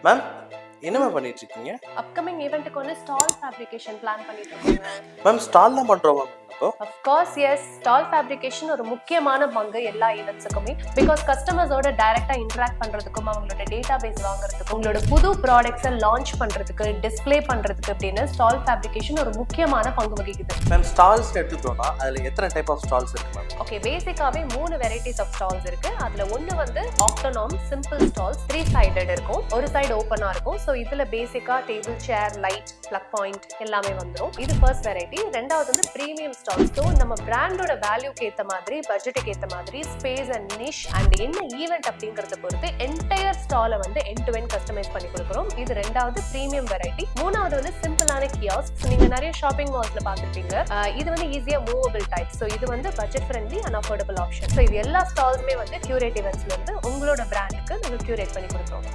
Ma'am என்னமா பண்ணிட்டு இருக்கீங்க? அப்கமிங் ஈவென்ட்டுக்கு ஒன்று ஸ்டால் ஃபேப்ரிகேஷன் பிளான் பண்ணிட்டு இருக்கோங்க. மேம் ஸ்டால் தான் பண்றோமா இப்போ? Of course yes, stall fabrication ஒரு முக்கியமான பங்கு எல்லா ஈவென்ட்ஸுக்குமே. பிகாஸ் கஸ்டமர்ஸோட டைரக்டா இன்டராக்ட் பண்றதுக்கும் அவங்களோட டேட்டா பேஸ் வாங்குறதுக்கும் உங்களோட புது ப்ராடக்ட்ஸை லான்ச் பண்றதுக்கு டிஸ்ப்ளே பண்றதுக்கு அப்படின்னு ஸ்டால் ஃபேப்ரிகேஷன் ஒரு முக்கியமான பங்கு வகிக்குது. மேம் ஸ்டால்ஸ் எடுத்துட்டோம்னா அதுல எத்தனை டைப் ஆஃப் ஸ்டால்ஸ் இருக்கு மேம்? ஓகே, பேசிக்காவே 3 வெரைட்டிஸ் ஆஃப் ஸ்டால்ஸ் இருக்கு. அதுல ஒன்னு வந்து ஆக்டோனாம் சிம்பிள் ஸ்டால்ஸ், 3 சைடட் இருக்கும், ஒரு சைடு ஓப்பனா இருக்கும். ஸோ இதுல பேசிக்கா டேபிள், சேர், லைட், பிளக் பாயிண்ட் எல்லாமே வந்துடும். இது ஃபர்ஸ்ட் வெரைட்டி. ரெண்டாவது வந்து பிரீமியம் ஸ்டால்ஸ். ஸோ நம்ம பிராண்டோட வேல்யூக்கு ஏற்ற மாதிரி, பட்ஜெட்டுக்கு ஏற்ற மாதிரி, ஸ்பேஸ் அண்ட் நிஷ் அண்ட் என்ன ஈவெண்ட் அப்படிங்கறத பொறுத்து என்டையர் ஸ்டாலை வந்து எண்ட் டு எண்ட் கஸ்டமைஸ் பண்ணி கொடுக்குறோம். இது ரெண்டாவது பிரீமியம் வெரைட்டி. மூணாவது வந்து சிம்பிளான கியாஸ்க். நீங்க நிறைய ஷாப்பிங் மால்ஸ்ல பார்த்துருப்பீங்க. இது வந்து ஈஸியா மூவபிள் டைப். ஸோ இது வந்து budget friendly and affordable option. So இது எல்லா ஸ்டால்ஸுமே வந்து கியூரேட் ஈவெண்ட்ஸ்ல இருந்து உங்களோட பிராண்டுக்கு நாங்கள் கியூரேட் பண்ணி கொடுக்குறோம்.